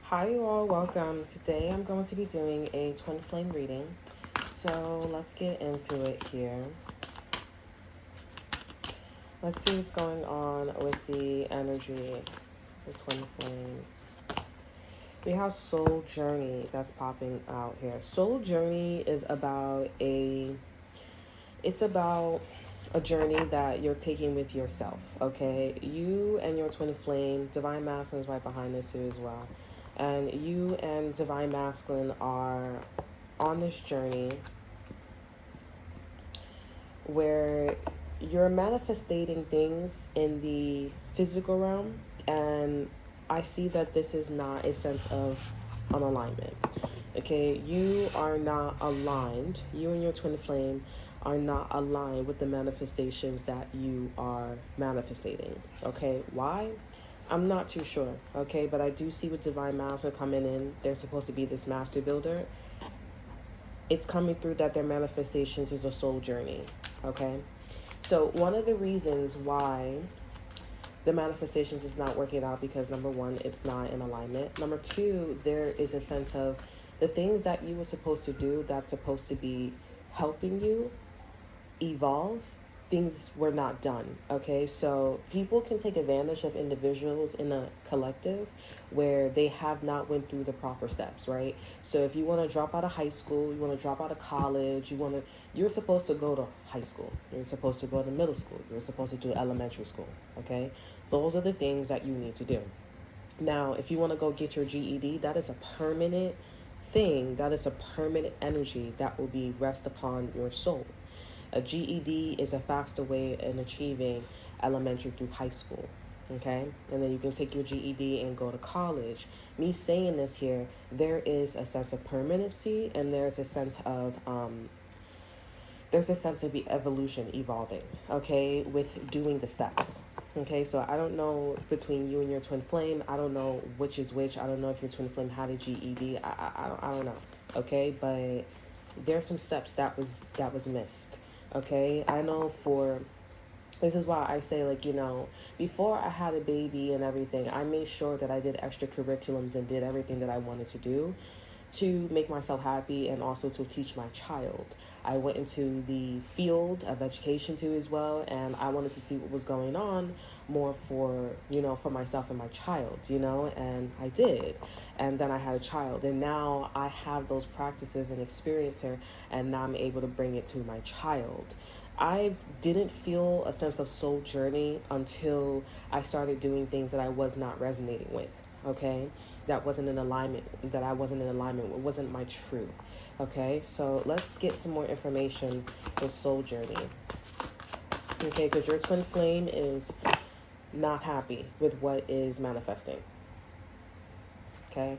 Hi, you all. Welcome. Today I'm going to be doing a twin flame reading. So let's get into it here. Let's see what's going on with the energy, the twin flames. We have soul journey that's popping out here. Soul journey is about it's about a journey that you're taking with yourself, okay? You and your twin flame, divine masculine is right behind this too as well. And you and divine masculine are on this journey where you're manifesting things in the physical realm, and I see that this is not a sense of unalignment. Okay, you are not aligned. You and your twin flame are not aligned with the manifestations that you are manifesting. Okay, why? I'm not too sure. Okay, but I do see with divine master coming in. They're supposed to be this master builder. It's coming through that their manifestations is a soul journey. Okay, so one of the reasons why the manifestations is not working out, because number one, it's not in alignment. Number two, there is a sense of the things that you were supposed to do that's supposed to be helping you evolve, things were not done. Okay, so people can take advantage of individuals in a collective where they have not went through the proper steps, right? So if you want to drop out of high school, you want to drop out of college, you're supposed to go to high school, you're supposed to go to middle school, you're supposed to do elementary school. Okay, those are the things that you need to do. Now if you want to go get your GED, that is a permanent thing, that is a permanent energy that will be rest upon your soul. A GED is a faster way in achieving elementary through high school, okay? And then you can take your GED and go to college. Me saying this here, there is a sense of permanency, and there's a sense of evolution, evolving, okay, with doing the steps. Okay, so I don't know between you and your twin flame. I don't know which is which. I don't know if your twin flame had a GED. I don't know. Okay, but there's some steps that was missed. Okay, I know this is why I say, like, before I had a baby and everything, I made sure that I did extracurriculums and did everything that I wanted to do to make myself happy and also to teach my child. I went into the field of education too as well, and I wanted to see what was going on more for myself and my child, and I did. And then I had a child, and now I have those practices and experience here, and now I'm able to bring it to my child. I didn't feel a sense of soul journey until I started doing things that I was not resonating with, okay? That wasn't in alignment, that I wasn't in alignment with, wasn't my truth, okay? So let's get some more information with soul journey, okay? Because your twin flame is not happy with what is manifesting, okay?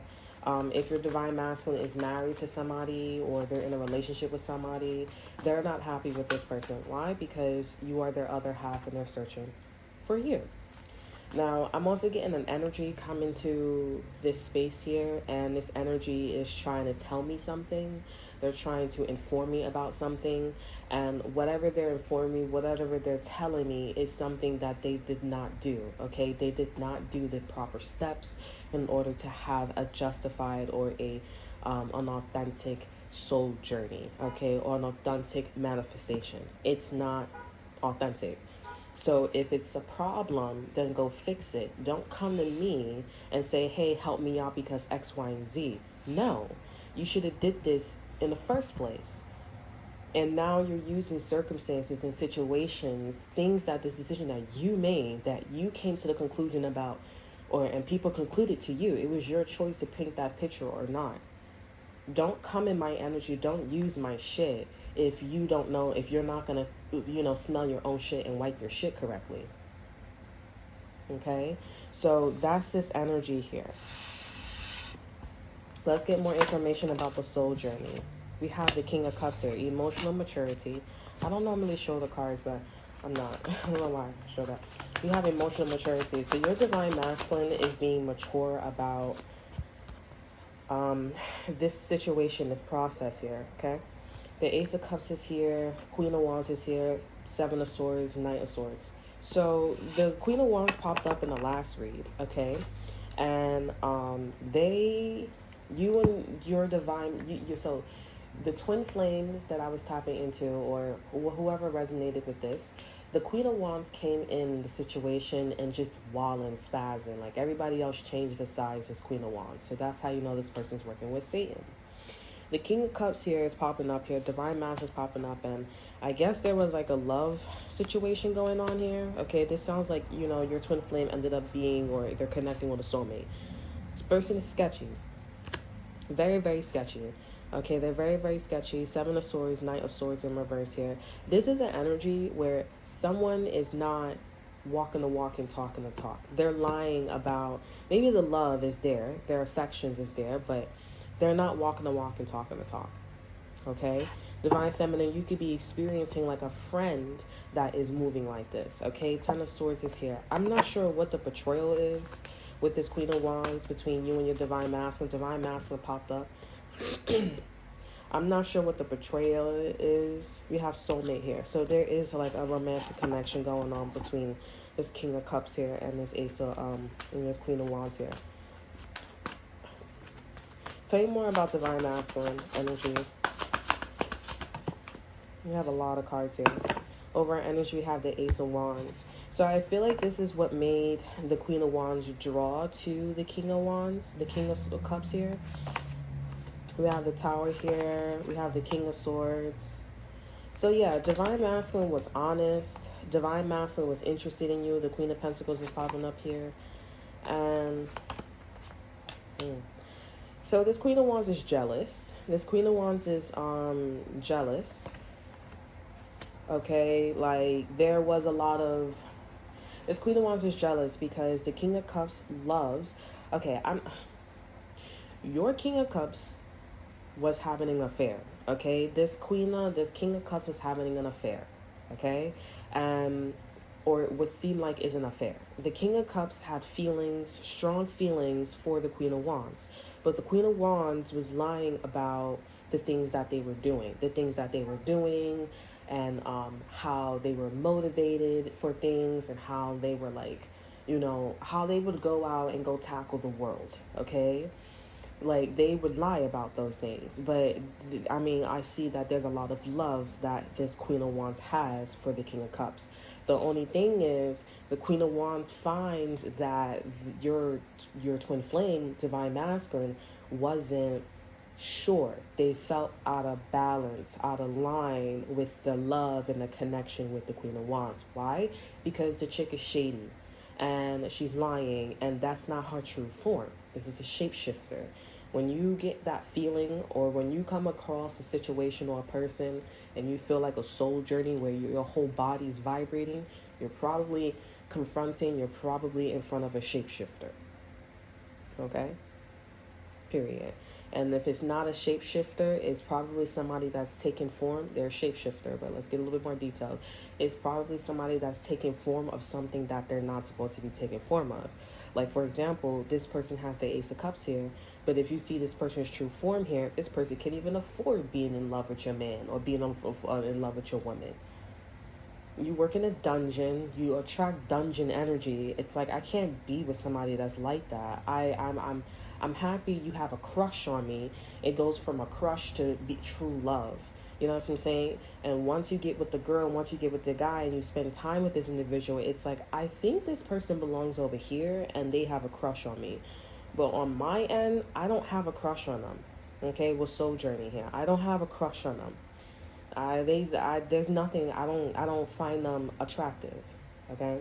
If your divine masculine is married to somebody or they're in a relationship with somebody, they're not happy with this person. Why? Because you are their other half and they're searching for you. Now, I'm also getting an energy coming to this space here, and this energy is trying to tell me something. They're trying to inform me about something, and whatever they're informing me, whatever they're telling me is something that they did not do, okay? They did not do the proper steps in order to have a justified or an authentic soul journey, okay? Or an authentic manifestation. It's not authentic. So if it's a problem, then go fix it. Don't come to me and say, hey, help me out because X, Y, and Z. No, you should have did this in the first place. And now you're using circumstances and situations, things that this decision that you made, that you came to the conclusion about, and people concluded to you. It was your choice to paint that picture or not. Don't come in my energy. Don't use my shit if you don't know, if you're not going to, smell your own shit and wipe your shit correctly. Okay? So that's this energy here. Let's get more information about the soul journey. We have the King of Cups here, emotional maturity. I don't normally show the cards, but I'm not. I don't know why I show that. We have emotional maturity. So your divine masculine is being mature about this situation, this process here, okay? The Ace of Cups is here, Queen of Wands is here, Seven of Swords, Knight of Swords. So the Queen of Wands popped up in the last read, okay? And you and your divine, so the twin flames that I was tapping into, or whoever resonated with this, the Queen of Wands came in the situation and just walling, spazzing. Like everybody else changed besides this Queen of Wands. So that's how you know this person's working with Satan. The King of Cups here is popping up here. Divine Mass is popping up. And I guess there was like a love situation going on here. Okay, this sounds like, you know, your twin flame ended up being, or they're connecting with a soulmate. This person is sketchy. Very, very sketchy. Okay, they're very, very sketchy. Seven of Swords, Knight of Swords in reverse here. This is an energy where someone is not walking the walk and talking the talk. They're lying about, maybe the love is there, their affections is there, but they're not walking the walk and talking the talk. Okay? Divine Feminine, you could be experiencing like a friend that is moving like this. Okay? Ten of Swords is here. I'm not sure what the betrayal is with this Queen of Wands between you and your Divine Masculine. Divine Masculine popped up. I'm not sure what the betrayal is. We have soulmate here. So there is like a romantic connection going on between this King of Cups here and this Ace of, and this Queen of Wands here. Tell you more about Divine Masculine energy. We have a lot of cards here. Over our energy, we have the Ace of Wands. So I feel like this is what made the Queen of Wands draw to the King of Wands, the King of Cups here. We have the Tower here. We have the King of Swords. So yeah, Divine Masculine was honest. Divine Masculine was interested in you. The Queen of Pentacles is popping up here. And so this Queen of Wands is jealous. This Queen of Wands is jealous. Okay, like there was a lot of, this Queen of Wands is jealous because the King of Cups loves, okay, your King of Cups was having an affair. Okay, this King of Cups was having an affair. Okay, or what seemed like is an affair. The King of Cups had feelings, strong feelings for the Queen of Wands, but the Queen of Wands was lying about the things that they were doing, and how they were motivated for things, and how they were like, you know, how they would go out and go tackle the world. Okay, like they would lie about those things. But I mean, I see that there's a lot of love that this Queen of Wands has for the King of Cups. The only thing is the Queen of Wands finds that your twin flame, Divine Masculine, wasn't sure. They felt out of balance, out of line with the love and the connection with the Queen of Wands. Why? Because the chick is shady and she's lying, and that's not her true form. This is a shapeshifter. When you get that feeling, or when you come across a situation or a person and you feel like a soul journey where your whole body is vibrating, you're probably you're probably in front of a shapeshifter. Okay? Period. And if it's not a shapeshifter, it's probably somebody that's taking form. They're a shapeshifter, but let's get a little bit more detailed. It's probably somebody that's taking form of something that they're not supposed to be taking form of. Like, for example, this person has the Ace of Cups here, but if you see this person's true form here, this person can't even afford being in love with your man or being in love with your woman. You work in a dungeon, you attract dungeon energy. It's like, I can't be with somebody that's like that. I'm happy you have a crush on me. It goes from a crush to be true love. You know what I'm saying? And once you get with the girl, once you get with the guy and you spend time with this individual, it's like, I think this person belongs over here and they have a crush on me. But on my end, I don't have a crush on them. Okay, we're soul journey here. I don't have a crush on them. There's nothing, I don't find them attractive. Okay?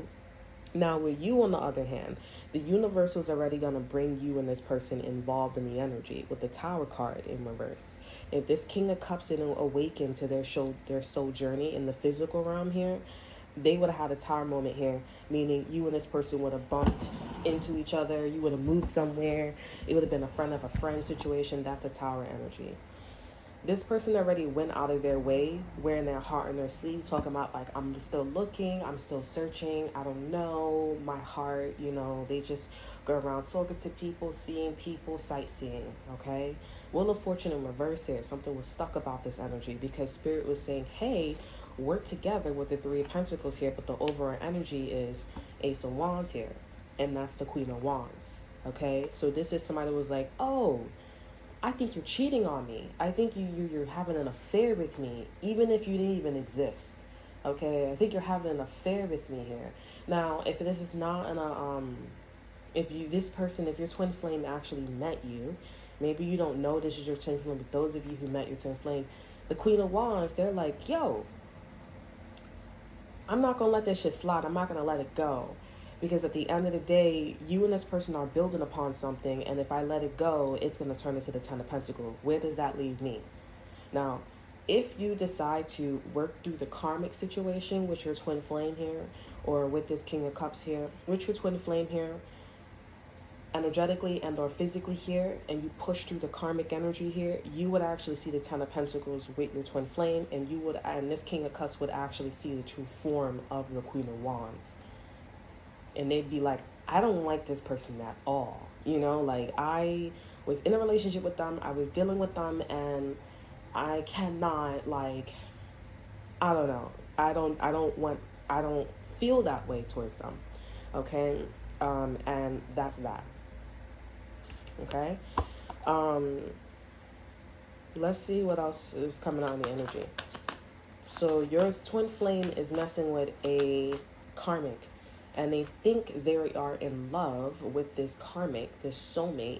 Now, with you, on the other hand, the universe was already going to bring you and this person involved in the energy with the Tower card in reverse. If this King of Cups didn't awaken to their soul journey in the physical realm here, they would have had a Tower moment here, meaning you and this person would have bumped into each other. You would have moved somewhere. It would have been a friend of a friend situation. That's a Tower energy. This person already went out of their way, wearing their heart on their sleeve, talking about like, I'm still looking, I'm still searching, I don't know, my heart, you know, they just go around talking to people, seeing people, sightseeing, okay? Wheel of Fortune in reverse here. Something was stuck about this energy because Spirit was saying, hey, work together with the Three of Pentacles here, but the overall energy is Ace of Wands here, and that's the Queen of Wands, Okay, so this is somebody who was like, oh, I think you're cheating on me. I think you're having an affair with me, even if you didn't even exist. Okay, I think you're having an affair with me here. Now, if this is not in a if your twin flame actually met you, maybe you don't know this is your twin flame, but those of you who met your twin flame, the Queen of Wands, they're like, yo, I'm not gonna let this shit slide. I'm not gonna let it go. Because at the end of the day, you and this person are building upon something, and if I let it go, it's going to turn into the Ten of Pentacles. Where does that leave me? Now, if you decide to work through the karmic situation with your twin flame here, or with this King of Cups here, with your twin flame here, energetically and or physically here, and you push through the karmic energy here, you would actually see the Ten of Pentacles with your twin flame, and this King of Cups would actually see the true form of your Queen of Wands. And they'd be like, I don't like this person at all. You know, like I was in a relationship with them, I was dealing with them, and I cannot, like, I don't know. I don't feel that way towards them. Okay? And that's that. Okay? Let's see what else is coming out in the energy. So your twin flame is messing with a karmic, and they think they are in love with this karmic, this soulmate,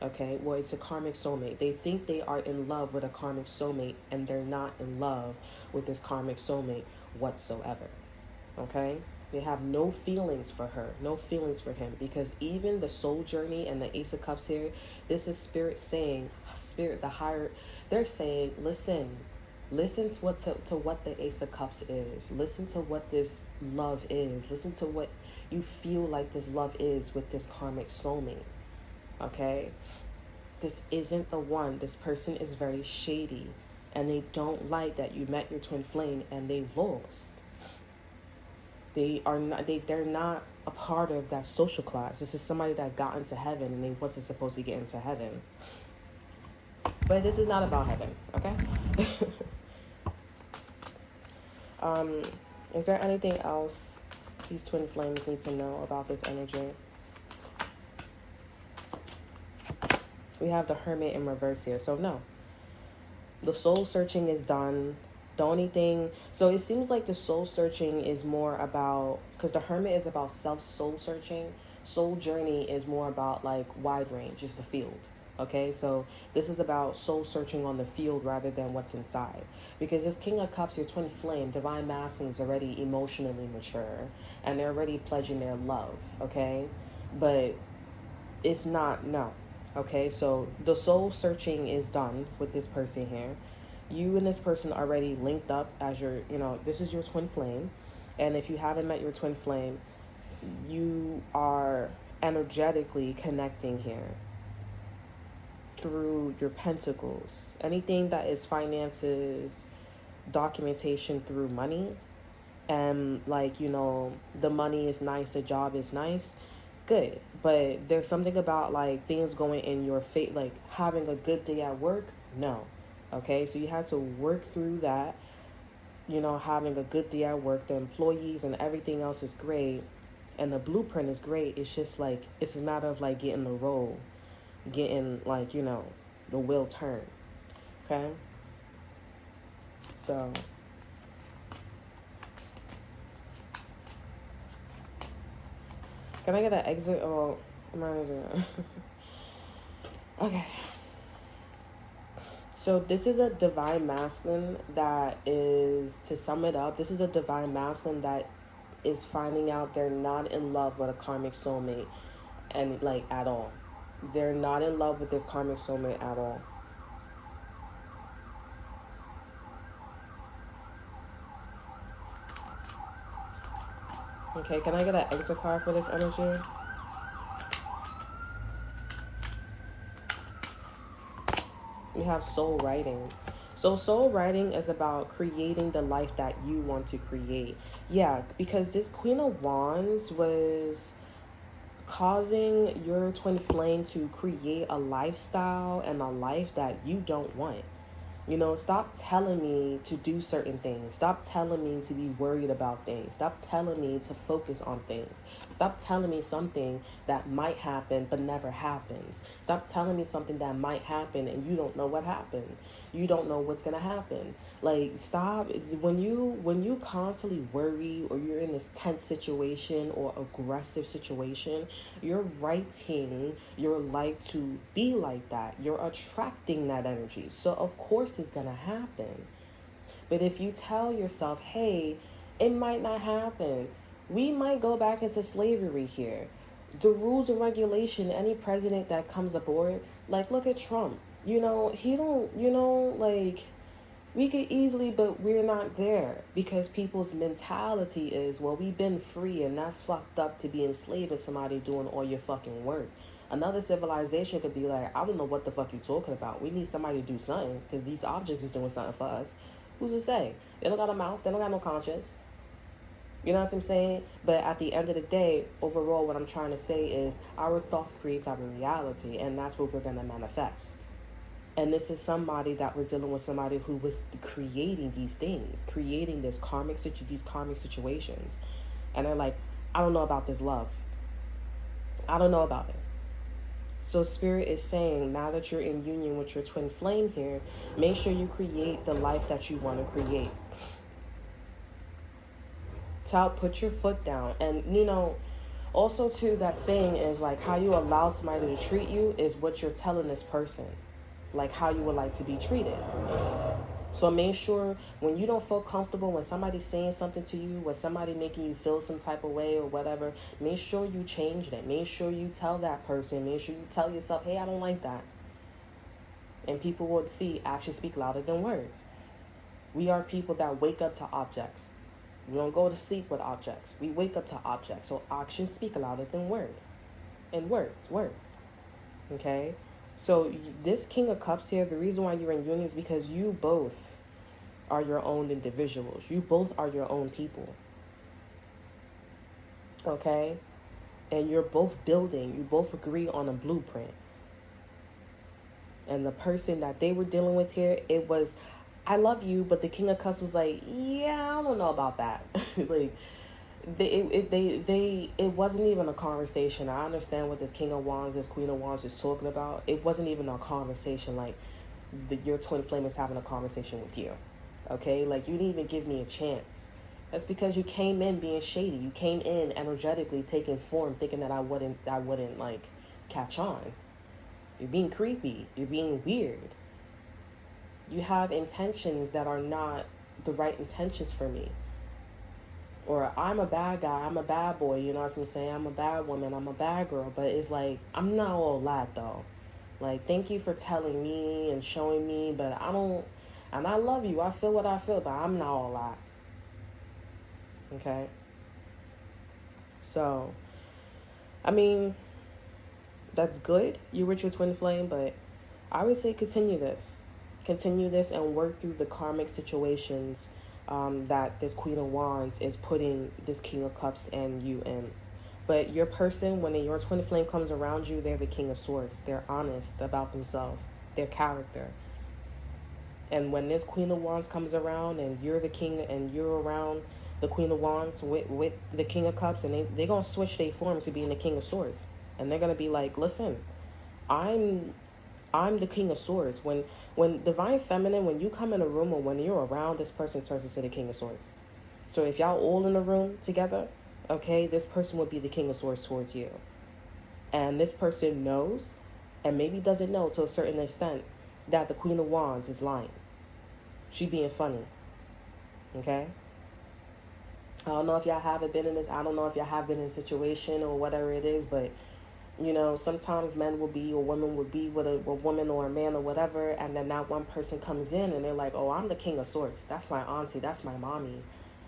okay? Well, it's a karmic soulmate. They think they are in love with a karmic soulmate, and they're not in love with this karmic soulmate whatsoever, okay? They have no feelings for her, no feelings for him, because even the soul journey and the Ace of Cups here, this is Spirit saying, Spirit, the higher, they're saying, listen to what the Ace of Cups is. Listen to what this love is. Listen to what you feel like this love is with this karmic soulmate. Okay? This isn't the one. This person is very shady, and they don't like that you met your twin flame and they lost. They're not a part of that social class. This is somebody that got into heaven and they wasn't supposed to get into heaven. But this is not about heaven, okay? Is there anything else these twin flames need to know about this energy? We have the Hermit in reverse here, so no. The soul searching is done. The only thing, so it seems like the soul searching is more about, because the Hermit is about soul searching. Soul journey is more about like wide range, just the field. Okay, so this is about soul searching on the field rather than what's inside. Because this King of Cups, your twin flame, divine masculine, is already emotionally mature, and they're already pledging their love, okay? But it's not, no. Okay, so the soul searching is done with this person here. You and this person already linked up as your, this is your twin flame. And if you haven't met your twin flame, you are energetically connecting here through your pentacles. Anything that is finances, documentation through money, and like, the money is nice, the job is nice, good. But there's something about like things going in your fate, like having a good day at work, no. Okay, so you had to work through that, having a good day at work, the employees and everything else is great, and the blueprint is great. It's just like, it's a matter of like getting the role, getting like, the wheel turn. Okay, so can I get an exit? Oh, okay. So this is a divine masculine that is, to sum it up, this is a divine masculine that is finding out they're not in love with a karmic soulmate, and like at all. They're not in love with this karmic soulmate at all. Okay, can I get an exit card for this energy? We have soul writing. So soul writing is about creating the life that you want to create. Yeah, because this Queen of Wands was causing your twin flame to create a lifestyle and a life that you don't want. You know, stop telling me to do certain things. Stop telling me to be worried about things. Stop telling me to focus on things. Stop telling me something that might happen but never happens. Stop telling me something that might happen and you don't know what happened. You don't know what's gonna happen. Like, stop. When you constantly worry, or you're in this tense situation or aggressive situation, you're writing your life to be like that. You're attracting that energy. So of course it's gonna happen. But if you tell yourself, hey, it might not happen. We might go back into slavery here. The rules and regulation, any president that comes aboard, like, look at Trump. You know, he don't, like, we could easily, but we're not there because people's mentality is, well, we've been free and that's fucked up to be enslaved to somebody doing all your fucking work. Another civilization could be like, I don't know what the fuck you're talking about. We need somebody to do something because these objects is doing something for us. Who's to say? They don't got a mouth. They don't got no conscience. You know what I'm saying? But at the end of the day, overall, what I'm trying to say is our thoughts create our reality, and that's what we're going to manifest. And this is somebody that was dealing with somebody who was creating these things, creating these karmic situations. And they're like, I don't know about this love. I don't know about it. So Spirit is saying, now that you're in union with your twin flame here, make sure you create the life that you want to create. Put your foot down. And, also too, that saying is like, how you allow somebody to treat you is what you're telling this person. Like how you would like to be treated. So make sure when you don't feel comfortable, when somebody's saying something to you, when somebody making you feel some type of way or whatever, make sure you change that. Make sure you tell that person. Make sure you tell yourself, hey, I don't like that. And people will see actions speak louder than words. We are people that wake up to objects. We don't go to sleep with objects. We wake up to objects. So actions speak louder than word. And words. Okay? So this King of Cups here, the reason why you're in union is because you both are your own individuals. You both are your own people. Okay? And you're both building. You both agree on a blueprint. And the person that they were dealing with here, it was, I love you, but the King of Cups was like, yeah, I don't know about that. Like, it wasn't even a conversation. I understand what this King of Wands, this Queen of Wands is talking about. It wasn't even a conversation. Like, your twin flame is having a conversation with you. Okay? Like, you didn't even give me a chance. That's because you came in being shady. You came in energetically taking form, thinking that I wouldn't like catch on. You're being creepy. You're being weird. You have intentions that are not the right intentions for me. Or I'm a bad guy, I'm a bad boy, you know what I'm saying? I'm a bad woman, I'm a bad girl. But it's like, I'm not all that though. Like, thank you for telling me and showing me, but I don't, and I love you, I feel what I feel, but I'm not all that. Okay? So, I mean, that's good, you're with your twin flame, but I would say continue this. Continue this and work through the karmic situations that this Queen of Wands is putting this King of Cups and you in. But your person, when your twin flame comes around you, they're the King of Swords. They're honest about themselves, their character. And when this Queen of Wands comes around and you're the king and you're around the Queen of Wands with the King of Cups, and they're going to switch their form to being the King of Swords. And they're going to be like, listen, I'm the King of Swords. When Divine Feminine, when you come in a room or when you're around, this person turns into the King of Swords. So if y'all all in a room together, okay, this person will be the King of Swords towards you. And this person knows, and maybe doesn't know to a certain extent, that the Queen of Wands is lying. She being funny. Okay? I don't know if y'all haven't been in this. I don't know if y'all have been in a situation or whatever it is, but sometimes men will be or women will be with a woman or a man or whatever, and then that one person comes in and they're like, oh, I'm the King of Swords. That's my auntie. That's my mommy.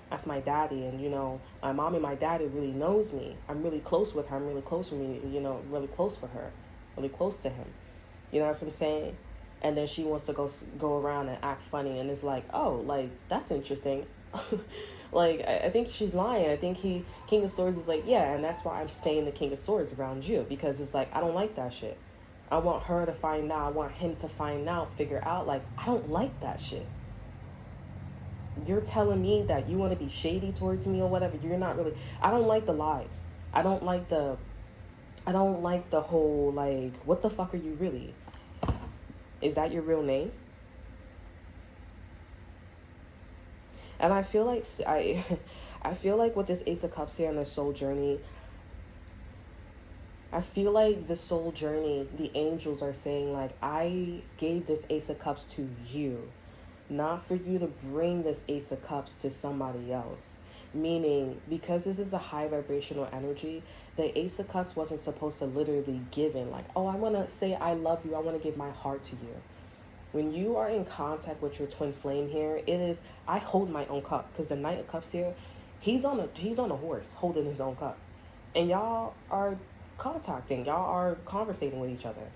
That's my daddy. And, my mommy, my daddy really knows me. I'm really close with her. I'm really close with me, really close with her, really close to him. You know what I'm saying? And then she wants to go around and act funny. And it's like, oh, like, that's interesting. Like, I think she's lying. I think King of Swords is like, yeah, and that's why I'm staying the King of Swords around you. Because it's like, I don't like that shit. I want her to find out. I want him to find out, figure out. Like, I don't like that shit. You're telling me that you want to be shady towards me or whatever. You're not really. I don't like the lies. I don't like the whole, like, what the fuck are you really? Is that your real name? And I feel like I feel like with this Ace of Cups here and the soul journey, I feel like the soul journey, the angels are saying, like, I gave this Ace of Cups to you, not for you to bring this Ace of Cups to somebody else. Meaning, because this is a high vibrational energy, the Ace of Cups wasn't supposed to literally be given. Like, oh, I want to say I love you. I want to give my heart to you. When you are in contact with your twin flame here, it is, I hold my own cup. Because the Knight of Cups here, he's on a horse holding his own cup. And y'all are contacting. Y'all are conversating with each other.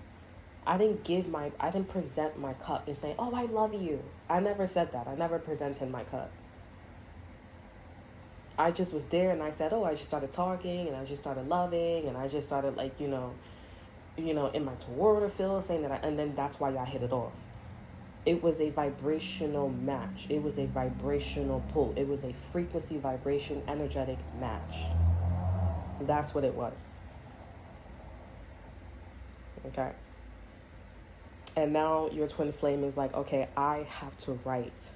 I didn't present my cup and say, oh, I love you. I never said that. I never presented my cup. I just was there and I said, oh, I just started talking and I just started loving and I just started, like, in my toward field saying that, and then that's why y'all hit it off. It was a vibrational match. It was a vibrational pull. It was a frequency, vibration, energetic match. That's what it was. Okay. And now your twin flame is like, okay, I have to write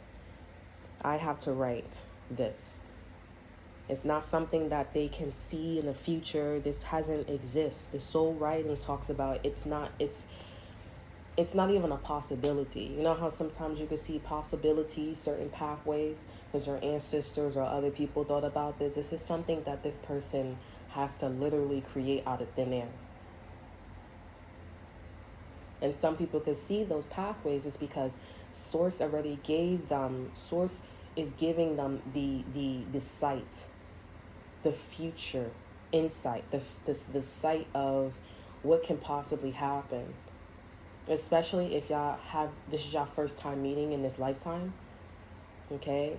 this. It's not something that they can see in the future. This hasn't exist. The soul writing talks about it's not even a possibility. You know how sometimes you can see possibilities, certain pathways, because your ancestors or other people thought about this. This is something that this person has to literally create out of thin air. And some people can see those pathways is because Source already gave them, Source is giving them the sight, the future insight, the sight of what can possibly happen. Especially if y'all have, this is y'all first time meeting in this lifetime, okay?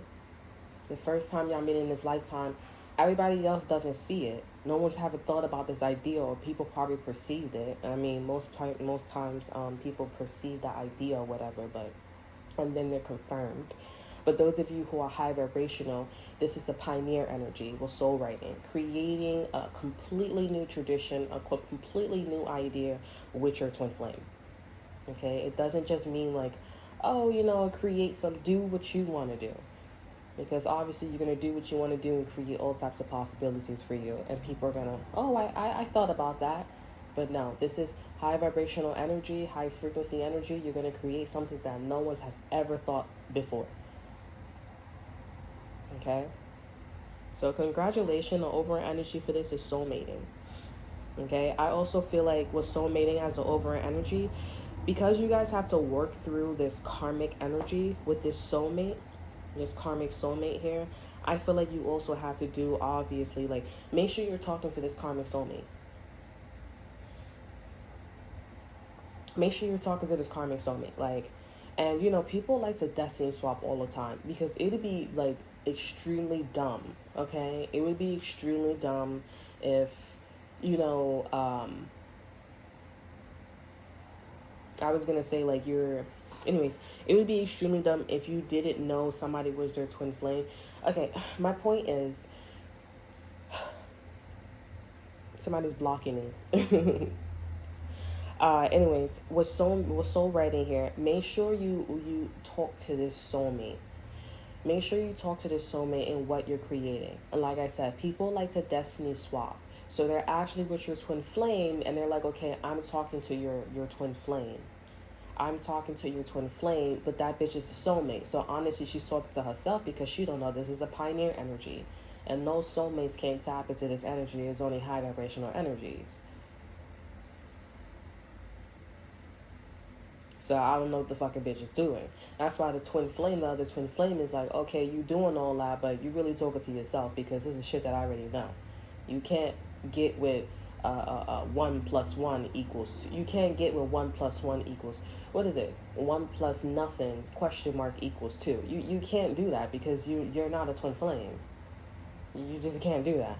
The first time y'all meeting in this lifetime, everybody else doesn't see it. No one's haven't thought about this idea, or people probably perceived it. I mean, most times people perceive the idea or whatever, and then they're confirmed. But those of you who are high vibrational, this is a pioneer energy with soul writing, creating a completely new tradition, a completely new idea with your twin flame. Okay, it doesn't just mean like, oh, do what you want to do. Because obviously you're going to do what you want to do and create all types of possibilities for you. And people are going to, I thought about that. But no, this is high vibrational energy, high frequency energy. You're going to create something that no one has ever thought before. Okay? So congratulations, the overall energy for this is soulmating. Okay? I also feel like with soulmating as the overall energy, because you guys have to work through this karmic energy with this soulmate, this karmic soulmate here, I feel like you also have to do, obviously, like, make sure you're talking to this karmic soulmate. Make sure you're talking to this karmic soulmate. Like, and, people like to destiny swap all the time because it would be, like, extremely dumb, okay? It would be extremely dumb if, I was going to say, like, anyways, it would be extremely dumb if you didn't know somebody was their twin flame. Okay, my point is, somebody's blocking me. Anyways, with soul writing here, make sure you talk to this soulmate. Make sure you talk to this soulmate in what you're creating. And like I said, people like to destiny swap. So they're actually with your twin flame, and they're like, okay, I'm talking to your twin flame. I'm talking to your twin flame, but that bitch is a soulmate. So honestly, she's talking to herself because she don't know this is a pioneer energy. And no soulmates can't tap into this energy. It's only high vibrational energies. So I don't know what the fucking bitch is doing. That's why the other twin flame is like, okay, you doing all that, but you really talking to yourself because this is shit that I already know. You can't get with 1 + 1 =2. You can't get with 1 + 1 = what is it? 1 + nothing =2. You can't do that because you're not a twin flame. You just can't do that.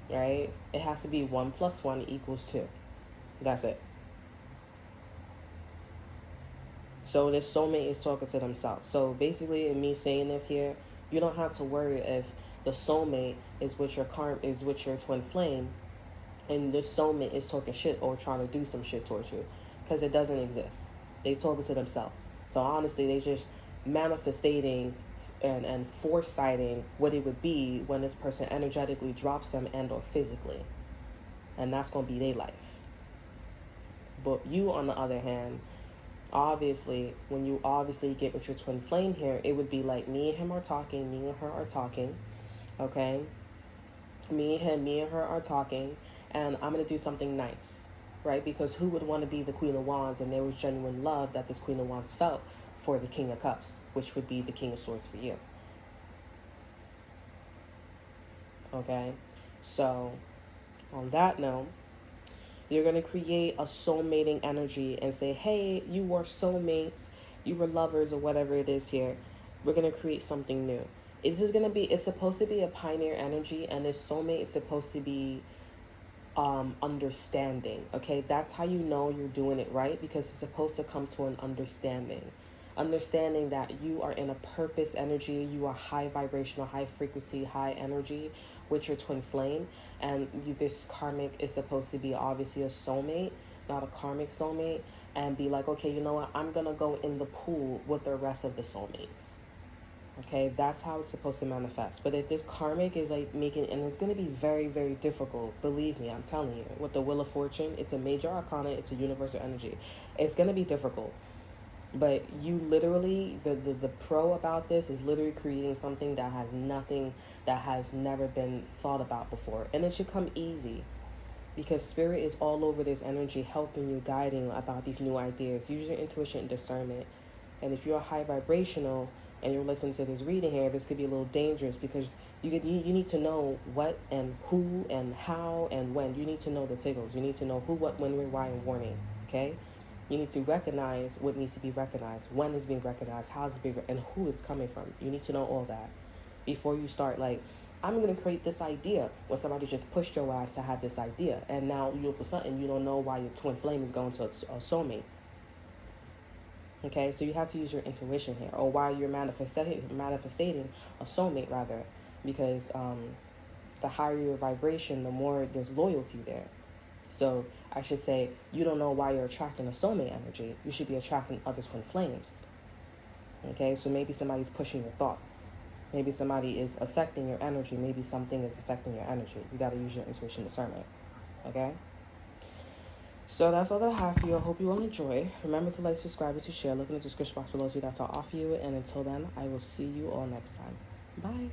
Right? It has to be 1 + 1 = 2. That's it. So this soulmate is talking to themselves. So basically, in me saying this here, you don't have to worry if the soulmate is with your twin flame, and this soulmate is talking shit or trying to do some shit towards you, because it doesn't exist. They talking to themselves. So honestly, they just manifesting and foresighting what it would be when this person energetically drops them and or physically. And that's going to be their life. But you, on the other hand, obviously, when you obviously get with your twin flame here, it would be like me and him are talking, me and her are talking, okay? Me and her are talking, and I'm going to do something nice, right? Because who would want to be the Queen of Wands, and there was genuine love that this Queen of Wands felt for the King of Cups, which would be the King of Swords for you. Okay? So, on that note, you're going to create a soulmating energy and say, hey, you were soulmates, you were lovers, or whatever it is here. We're going to create something new. It's supposed to be a pioneer energy, and this soulmate is supposed to be understanding. Okay, that's how you know you're doing it right, because it's supposed to come to an understanding that you are in a purpose energy, you are high vibrational, high frequency, high energy with your twin flame, and this karmic is supposed to be obviously a soulmate, not a karmic soulmate, and be like, okay, you know what, I'm gonna go in the pool with the rest of the soulmates. Okay, that's how it's supposed to manifest. But if this karmic is like making, and it's going to be very, very difficult, believe me, I'm telling you, with the Wheel of Fortune, it's a major arcana, it's a universal energy. It's going to be difficult. But you literally, the pro about this is literally creating something that has never been thought about before. And it should come easy, because spirit is all over this energy, helping you, guiding about these new ideas. Use your intuition and discernment. And if you're high vibrational, and you're listening to this reading here, this could be a little dangerous, because you need to know what and who and how and when. You need to know the tickles. You need to know who, what, when, where, why, and warning. Okay? You need to recognize what needs to be recognized, when it's being recognized, how it's being, and who it's coming from. You need to know all that before you start like, I'm going to create this idea, when somebody just pushed your ass to have this idea. And now you, for something, you don't know why your twin flame is going to a soulmate. Okay, so you have to use your intuition here, or why you're manifesting a soulmate, rather, because the higher your vibration, the more there's loyalty there. So I should say, you don't know why you're attracting a soulmate energy. You should be attracting other twin flames. Okay, so maybe somebody's pushing your thoughts. Maybe somebody is affecting your energy. Maybe something is affecting your energy. You got to use your intuition discernment. Okay? So that's all that I have for you. I hope you all enjoy. Remember to like, subscribe, and to share. Look in the description box below to see that's all I offer you. And until then, I will see you all next time. Bye.